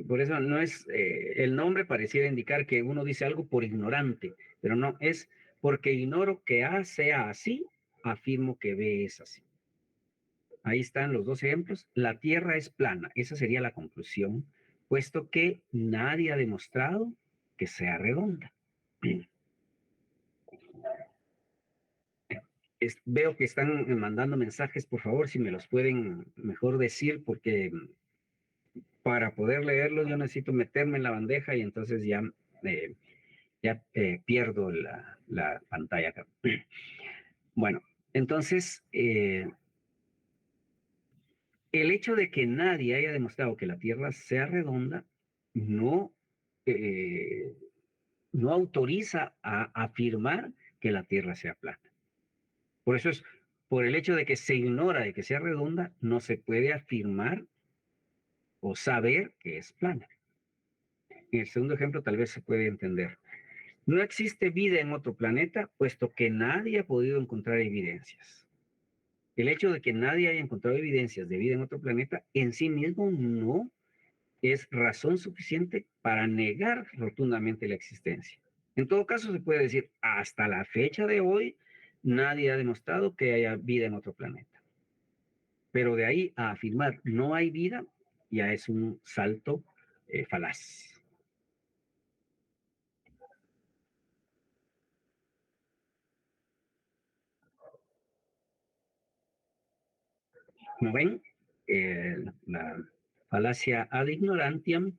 Speaker 1: Por eso no es, el nombre pareciera indicar que uno dice algo por ignorante, pero no, es porque ignoro que A sea así, afirmo que B es así. Ahí están los dos ejemplos. La Tierra es plana. Esa sería la conclusión, puesto que nadie ha demostrado que sea redonda. Veo que están mandando mensajes, por favor, si me los pueden mejor decir, porque para poder leerlos yo necesito meterme en la bandeja y entonces ya pierdo la pantalla acá. Bueno, entonces, el hecho de que nadie haya demostrado que la Tierra sea redonda no autoriza a afirmar que la Tierra sea plana. Por eso es, por el hecho de que se ignora de que sea redonda, no se puede afirmar o saber que es plana. En el segundo ejemplo tal vez se puede entender. No existe vida en otro planeta, puesto que nadie ha podido encontrar evidencias. El hecho de que nadie haya encontrado evidencias de vida en otro planeta en sí mismo no es razón suficiente para negar rotundamente la existencia. En todo caso, se puede decir, hasta la fecha de hoy, nadie ha demostrado que haya vida en otro planeta. Pero de ahí a afirmar no hay vida, ya es un salto falaz. Como ven, la falacia ad ignorantiam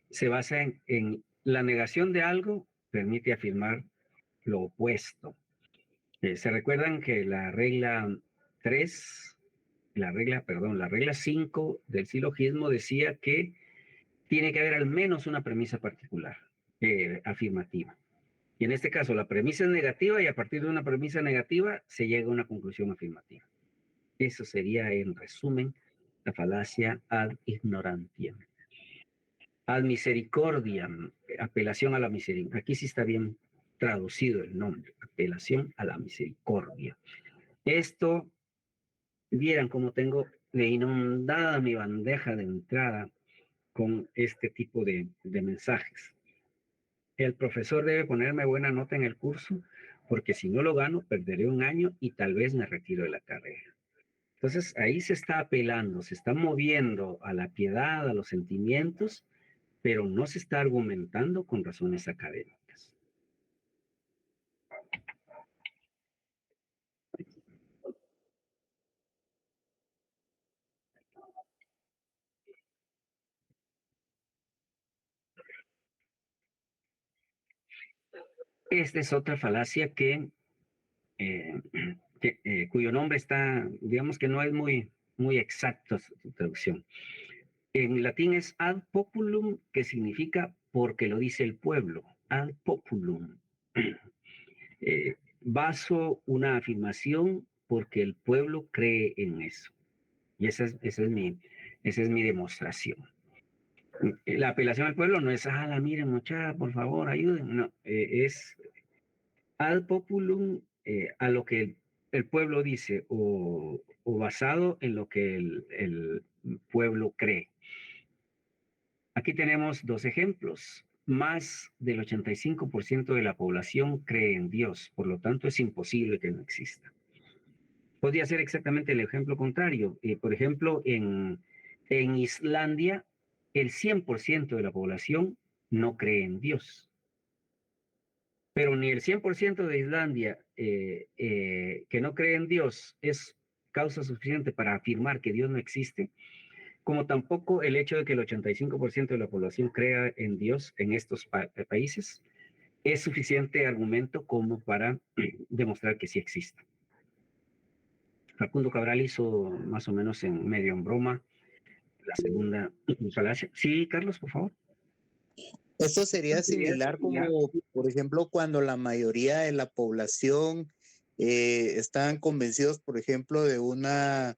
Speaker 1: se basa en la negación de algo, permite afirmar lo opuesto. ¿Se recuerdan que la regla 3, la regla 5 del silogismo decía que tiene que haber al menos una premisa particular, afirmativa? Y en este caso la premisa es negativa y a partir de una premisa negativa se llega a una conclusión afirmativa. Eso sería, en resumen, la falacia ad ignorantiam. Ad misericordiam, apelación a la misericordia. Aquí sí está bien traducido el nombre, apelación a la misericordia. Esto, vieran cómo tengo de inundada mi bandeja de entrada con este tipo de mensajes. El profesor debe ponerme buena nota en el curso, porque si no lo gano, perderé un año y tal vez me retiro de la carrera. Entonces, ahí se está apelando, se está moviendo a la piedad, a los sentimientos, pero no se está argumentando con razones académicas. Esta es otra falacia cuyo nombre está, digamos que no es muy exacto su traducción. En latín es ad populum, que significa porque lo dice el pueblo. Ad populum. Baso una afirmación porque el pueblo cree en eso. Y esa es mi demostración. La apelación al pueblo no es, miren muchacha, por favor, ayuden. No, es ad populum, a lo que el pueblo dice o basado en lo que el pueblo cree. Aquí tenemos dos ejemplos. Más del 85% de la población cree en Dios, por lo tanto es imposible que no exista. Podría ser exactamente el ejemplo contrario. Por ejemplo, en Islandia, el 100% de la población no cree en Dios. Pero ni el 100% de Islandia que no cree en Dios es causa suficiente para afirmar que Dios no existe, como tampoco el hecho de que el 85% de la población crea en Dios en estos países es suficiente argumento como para demostrar que sí existe. Facundo Cabral hizo más o menos medio en broma la segunda falacia. Sí, Carlos, por favor.
Speaker 7: Esto sería similar como, por ejemplo, cuando la mayoría de la población están convencidos, por ejemplo, de una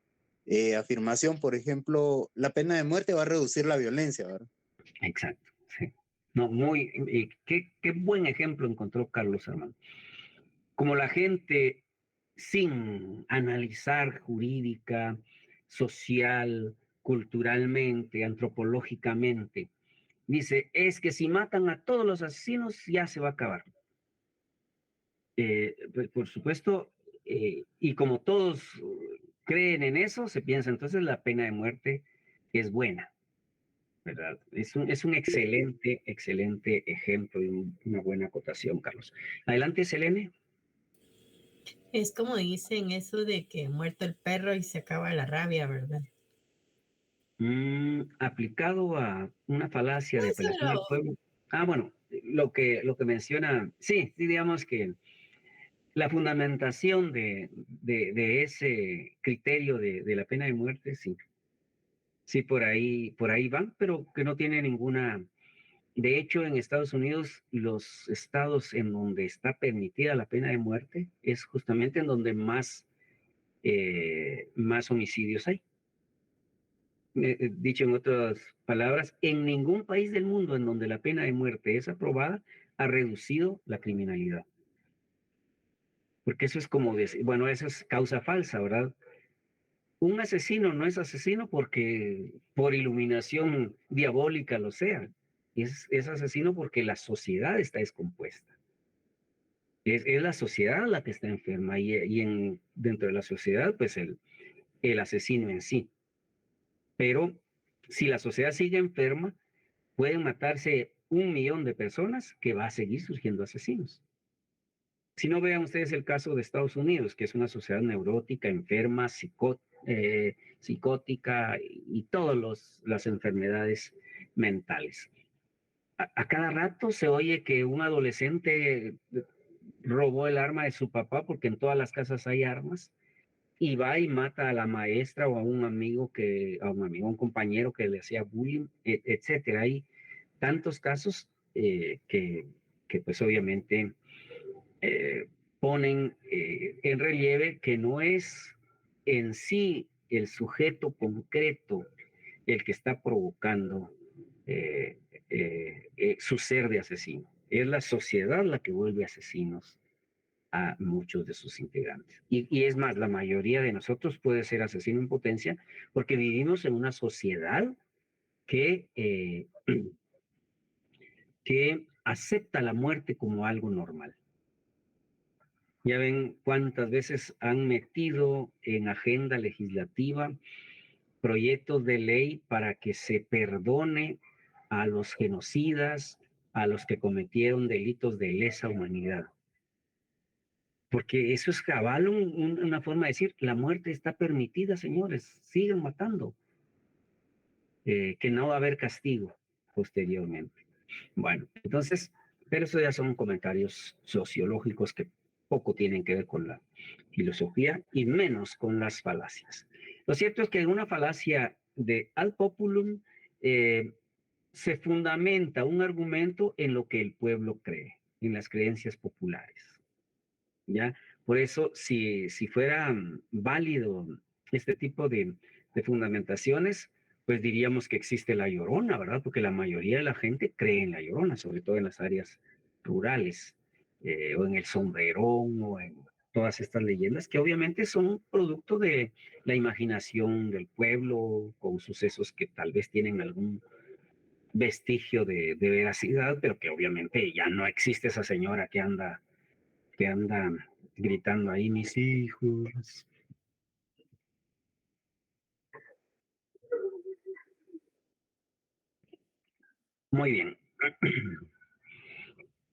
Speaker 7: afirmación, por ejemplo, la pena de muerte va a reducir la violencia, ¿verdad?
Speaker 1: Exacto, sí. No, qué buen ejemplo encontró Carlos, hermano. Como la gente, sin analizar jurídica, social, culturalmente, antropológicamente, dice, es que si matan a todos los asesinos, ya se va a acabar. Por supuesto, y como todos creen en eso, se piensa entonces la pena de muerte es buena, ¿verdad? Es un excelente, excelente ejemplo y una buena acotación, Carlos. Adelante, Selene.
Speaker 8: Es como dicen eso de que muerto el perro y se acaba la rabia, ¿verdad?
Speaker 1: Aplicado a una falacia de
Speaker 8: No,
Speaker 1: apelación al
Speaker 8: solo
Speaker 1: pueblo. Bueno, lo que menciona, sí, digamos que la fundamentación de ese criterio de la pena de muerte, sí, sí, por ahí van, pero que no tiene ninguna. De hecho, en Estados Unidos, los estados en donde está permitida la pena de muerte es justamente en donde más homicidios hay. Dicho en otras palabras, en ningún país del mundo en donde la pena de muerte es aprobada ha reducido la criminalidad. Porque eso es como decir, bueno, eso es causa falsa, ¿verdad? Un asesino no es asesino porque por iluminación diabólica lo sea. Es asesino porque la sociedad está descompuesta. Es la sociedad la que está enferma y dentro de la sociedad, pues el asesino en sí. Pero si la sociedad sigue enferma, pueden matarse 1 millón de personas que va a seguir surgiendo asesinos. Si no, vean ustedes el caso de Estados Unidos, que es una sociedad neurótica, enferma, psicótica y todas las enfermedades mentales. A cada rato se oye que un adolescente robó el arma de su papá, porque en todas las casas hay armas, y va y mata a la maestra o a un amigo a un compañero que le hacía bullying, etcétera. Hay tantos casos que pues obviamente ponen en relieve que no es en sí el sujeto concreto el que está provocando su ser de asesino. Es la sociedad la que vuelve asesinos a muchos de sus integrantes. Y es más, la mayoría de nosotros puede ser asesino en potencia porque vivimos en una sociedad que acepta la muerte como algo normal. Ya ven cuántas veces han metido en agenda legislativa proyectos de ley para que se perdone a los genocidas, a los que cometieron delitos de lesa humanidad. Porque eso es cabal una forma de decir, la muerte está permitida, señores, sigan matando, que no va a haber castigo posteriormente. Bueno, entonces, pero eso ya son comentarios sociológicos que poco tienen que ver con la filosofía y menos con las falacias. Lo cierto es que en una falacia de ad populum se fundamenta un argumento en lo que el pueblo cree, en las creencias populares. ¿Ya? Por eso, si fuera válido este tipo de fundamentaciones, pues diríamos que existe la Llorona, ¿verdad? Porque la mayoría de la gente cree en la Llorona, sobre todo en las áreas rurales, o en el Sombrerón, o en todas estas leyendas, que obviamente son producto de la imaginación del pueblo, con sucesos que tal vez tienen algún vestigio de veracidad, pero que obviamente ya no existe esa señora que anda gritando ahí, mis hijos. Muy bien.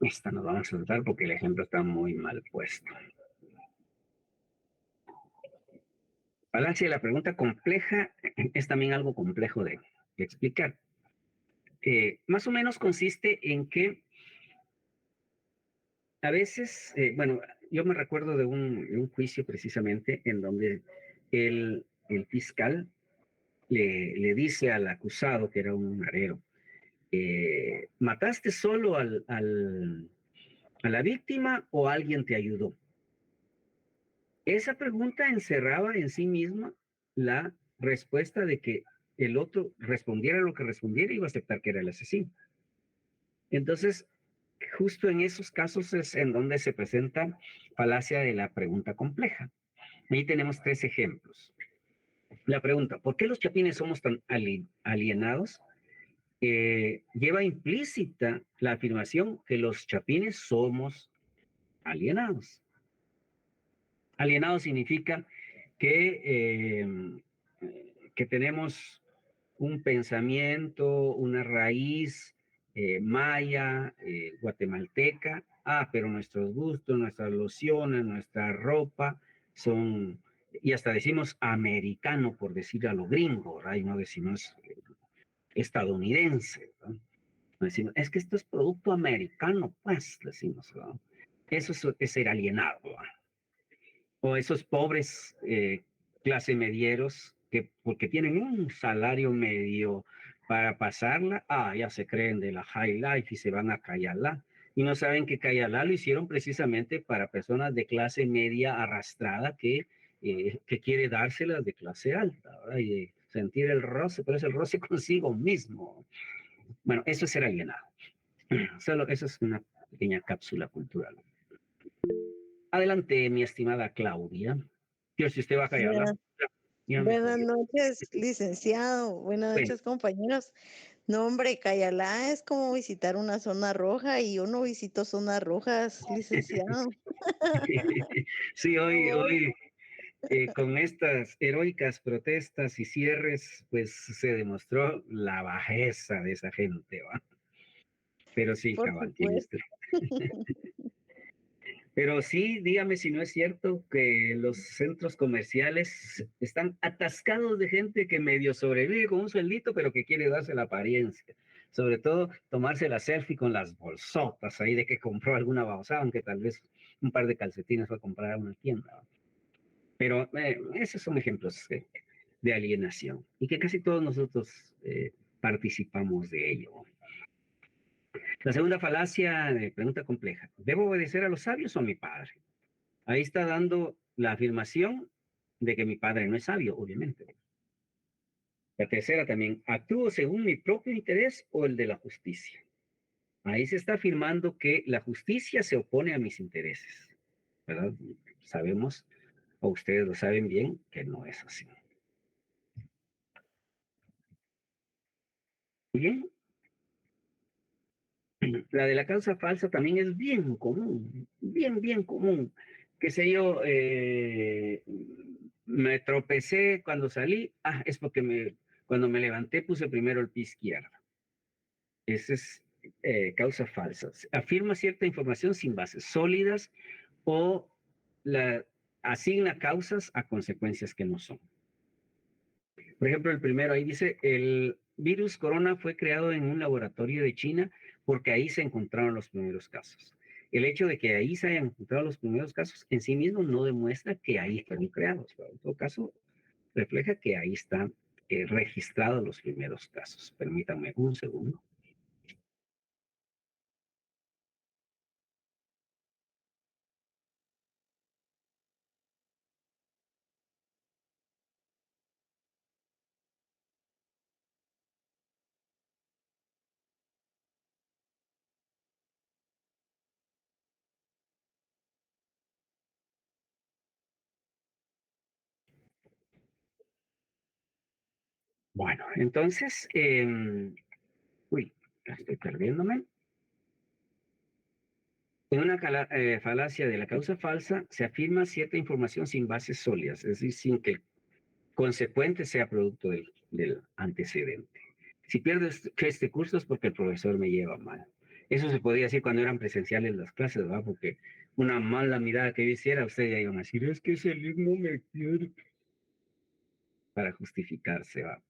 Speaker 1: Esta nos vamos a saltar porque el ejemplo está muy mal puesto. Falacia de la pregunta compleja es también algo complejo de explicar. Más o menos consiste en que a veces, bueno, yo me recuerdo de un juicio precisamente en donde el fiscal le dice al acusado, que era un arero, ¿mataste solo a la víctima o alguien te ayudó? Esa pregunta encerraba en sí misma la respuesta de que el otro respondiera lo que respondiera y iba a aceptar que era el asesino. Entonces, justo en esos casos es en donde se presenta falacia de la pregunta compleja. Ahí tenemos 3 ejemplos. La pregunta, ¿por qué los chapines somos tan alienados? Lleva implícita la afirmación que los chapines somos alienados. Alienado significa que tenemos un pensamiento, una raíz maya, guatemalteca, pero nuestros gustos, nuestras lociones, nuestra ropa son, y hasta decimos americano por decir a lo gringo, ¿verdad? Y no decimos estadounidense, ¿verdad? No decimos, es que esto es producto americano, pues, decimos, ¿verdad? Eso es ser alienado, ¿verdad? O esos pobres clase medieros que porque tienen un salario medio para pasarla, ya se creen de la high life y se van a Cayalá. Y no saben que Cayalá lo hicieron precisamente para personas de clase media arrastrada que quiere dárselas de clase alta, ¿verdad? Y sentir el roce, pero es el roce consigo mismo. Bueno, eso es ser alienado. Solo eso es una pequeña cápsula cultural. Adelante, mi estimada Claudia. Dios, si usted va a Cayalá.
Speaker 4: Buenas noches, licenciado. Buenas noches, compañeros. No, hombre, Cayalá es como visitar una zona roja y yo no visito zonas rojas, licenciado.
Speaker 1: Sí, hoy con estas heroicas protestas y cierres, pues se demostró la bajeza de esa gente, ¿va? Pero sí,
Speaker 4: Por
Speaker 1: cabal, tiene
Speaker 4: supuesto.
Speaker 1: usted. Pero sí, dígame si no es cierto que los centros comerciales están atascados de gente que medio sobrevive con un sueldito, pero que quiere darse la apariencia. Sobre todo, tomarse la selfie con las bolsotas ahí de que compró alguna babosada, aunque tal vez un par de calcetines fue a comprar a una tienda. Pero esos son ejemplos de alienación y que casi todos nosotros participamos de ello. La segunda falacia, pregunta compleja. ¿Debo obedecer a los sabios o a mi padre? Ahí está dando la afirmación de que mi padre no es sabio, obviamente. La tercera también, ¿actúo según mi propio interés o el de la justicia? Ahí se está afirmando que la justicia se opone a mis intereses, ¿verdad? Sabemos, o ustedes lo saben bien, que no es así. Bien, la de la causa falsa también es bien común, bien común. Qué sé yo, me tropecé cuando salí, es porque cuando me levanté puse primero el pie izquierdo. Esa es causa falsa. Afirma cierta información sin bases sólidas o asigna causas a consecuencias que no son. Por ejemplo, el primero ahí dice, el virus corona fue creado en un laboratorio de China porque ahí se encontraron los primeros casos. El hecho de que ahí se hayan encontrado los primeros casos en sí mismo no demuestra que ahí fueron creados, pero en todo caso refleja que ahí están registrados los primeros casos. Permítanme un segundo. Bueno, entonces, estoy perdiéndome. En una falacia de la causa falsa se afirma cierta información sin bases sólidas, es decir, sin que el consecuente sea producto del antecedente. Si pierdo este curso es porque el profesor me lleva mal. Eso se podía decir cuando eran presenciales las clases, ¿verdad? Porque una mala mirada que yo hiciera, ustedes ya iban a decir, es que ese alumno me quiere. Para justificarse, ¿va?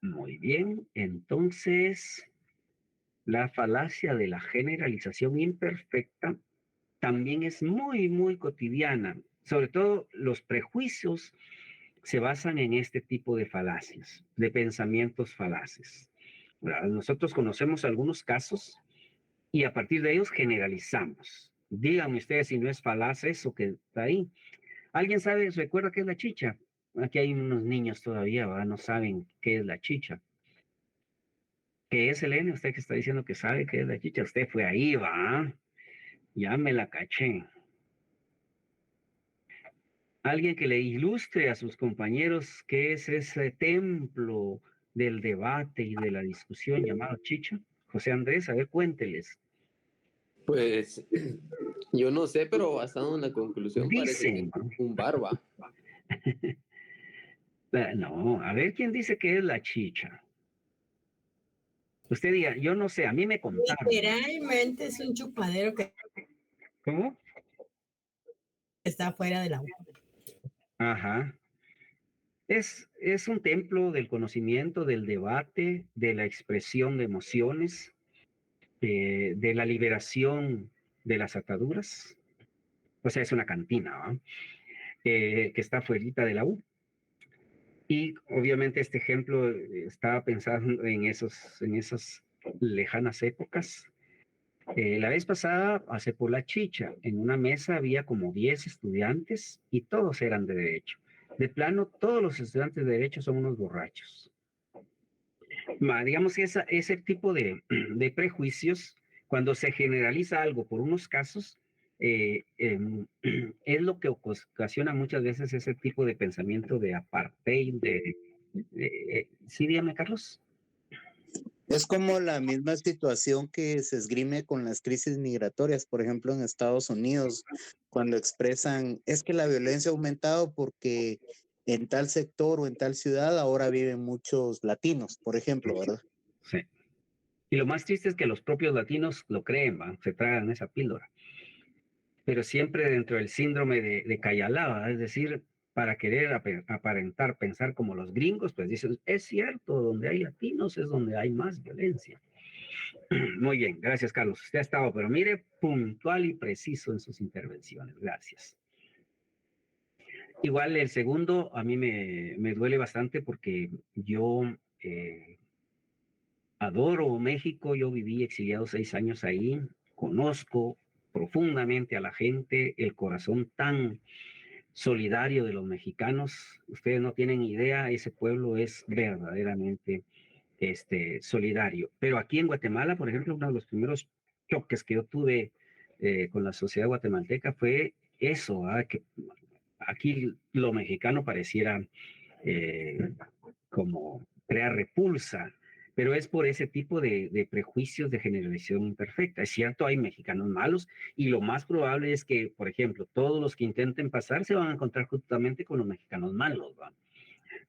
Speaker 1: Muy bien, entonces la falacia de la generalización imperfecta también es muy cotidiana. Sobre todo los prejuicios se basan en este tipo de falacias, de pensamientos falaces. Nosotros conocemos algunos casos y a partir de ellos generalizamos. Díganme ustedes si no es falaz eso que está ahí. ¿Alguien sabe, recuerda qué es la chicha? Aquí hay unos niños todavía, ¿verdad? No saben qué es la chicha. ¿Qué es, Elena? Usted que está diciendo que sabe qué es la chicha. Usted fue ahí, ¿va? Ya me la caché. Alguien que le ilustre a sus compañeros qué es ese templo del debate y de la discusión llamado chicha. José Andrés, a ver, cuénteles.
Speaker 5: Pues Yo no sé, pero basado en la conclusión parece que
Speaker 1: Dicen.
Speaker 5: es un barba.
Speaker 1: No, a ver quién dice que es la chicha. Usted diga, yo no sé, a mí me contaron.
Speaker 8: Literalmente es un chupadero que
Speaker 1: ¿Cómo?
Speaker 8: está fuera de la U.
Speaker 1: Ajá. Es un templo del conocimiento, del debate, de la expresión de emociones, de la liberación de las ataduras. O sea, es una cantina, ¿va? Que está fuera de la U. Y obviamente este ejemplo estaba pensando en esas lejanas épocas. La vez pasada pasé por la chicha. En una mesa había como 10 estudiantes y todos eran de derecho. De plano, todos los estudiantes de derecho son unos borrachos. Digamos que ese tipo de prejuicios, cuando se generaliza algo por unos casos, es lo que ocasiona muchas veces ese tipo de pensamiento de apartheid. Sí, dígame, Carlos.
Speaker 7: Es como la misma situación que se esgrime con las crisis migratorias, por ejemplo, en Estados Unidos, cuando expresan, es que la violencia ha aumentado porque en tal sector o en tal ciudad ahora viven muchos latinos, por ejemplo, ¿verdad?
Speaker 1: Sí. Y lo más triste es que los propios latinos lo creen, ¿va? Se tragan esa píldora. Pero siempre dentro del síndrome de Cayalá, es decir, para querer aparentar, pensar como los gringos, pues dicen, es cierto, donde hay latinos es donde hay más violencia. Muy bien, gracias Carlos. Usted ha estado, pero mire, puntual y preciso en sus intervenciones. Gracias. Igual el segundo a mí me duele bastante porque yo adoro México, yo viví exiliado 6 años ahí, conozco profundamente a la gente, el corazón tan solidario de los mexicanos. Ustedes no tienen idea, ese pueblo es verdaderamente solidario. Pero aquí en Guatemala, por ejemplo, uno de los primeros choques que yo tuve con la sociedad guatemalteca fue eso, que aquí lo mexicano pareciera como crear repulsa, pero es por ese tipo de prejuicios de generalización imperfecta. Es cierto, hay mexicanos malos y lo más probable es que, por ejemplo, todos los que intenten pasar se van a encontrar justamente con los mexicanos malos, ¿va?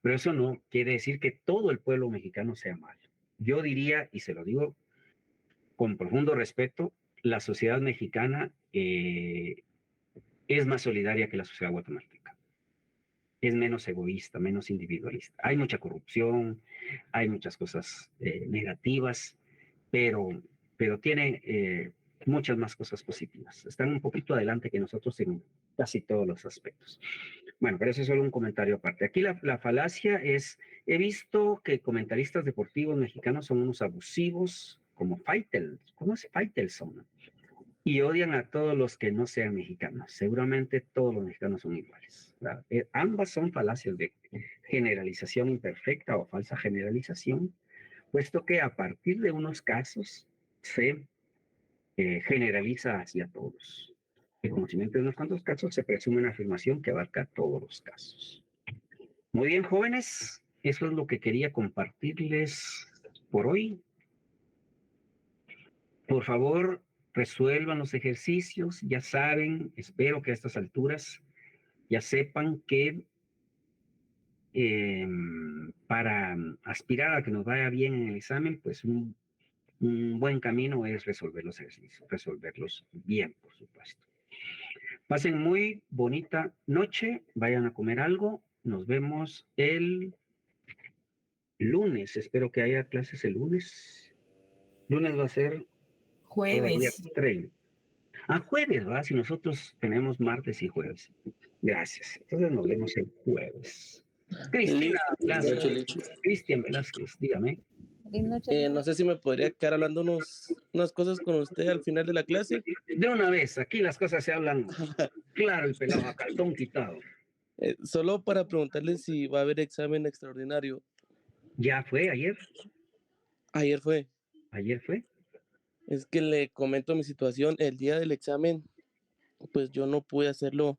Speaker 1: Pero eso no quiere decir que todo el pueblo mexicano sea malo. Yo diría, y se lo digo con profundo respeto, la sociedad mexicana es más solidaria que la sociedad guatemalteca. Es menos egoísta, menos individualista. Hay mucha corrupción, hay muchas cosas negativas, pero tiene muchas más cosas positivas. Están un poquito adelante que nosotros en casi todos los aspectos. Bueno, pero eso es solo un comentario aparte. Aquí la falacia es, he visto que comentaristas deportivos mexicanos son unos abusivos, como Faitel, ¿cómo es Faitelson? Y odian a todos los que no sean mexicanos. Seguramente todos los mexicanos son iguales. Ambas son falacias de generalización imperfecta o falsa generalización, puesto que a partir de unos casos se generaliza hacia todos. El conocimiento de unos cuantos casos se presume una afirmación que abarca todos los casos. Muy bien, jóvenes, eso es lo que quería compartirles por hoy. Por favor, resuelvan los ejercicios, ya saben, espero que a estas alturas ya sepan que para aspirar a que nos vaya bien en el examen, pues un buen camino es resolver los ejercicios, resolverlos bien, por supuesto. Pasen muy bonita noche, vayan a comer algo, nos vemos el lunes, espero que haya clases el lunes. Lunes va a ser
Speaker 8: Jueves.
Speaker 1: 30. Jueves, ¿verdad? Si nosotros tenemos martes y jueves. Gracias. Entonces nos vemos el jueves. Cristina Velázquez. Cristian Velázquez, dígame.
Speaker 9: No sé si me podría quedar hablando unas cosas con usted al final de la clase.
Speaker 1: De una vez, aquí las cosas se hablan claro y pelado, a cartón quitado.
Speaker 9: Solo para preguntarle si va a haber examen extraordinario.
Speaker 1: ¿Ya fue ayer?
Speaker 9: Ayer fue.
Speaker 1: ¿Ayer fue?
Speaker 9: Es que le comento mi situación. El día del examen, pues yo no pude hacerlo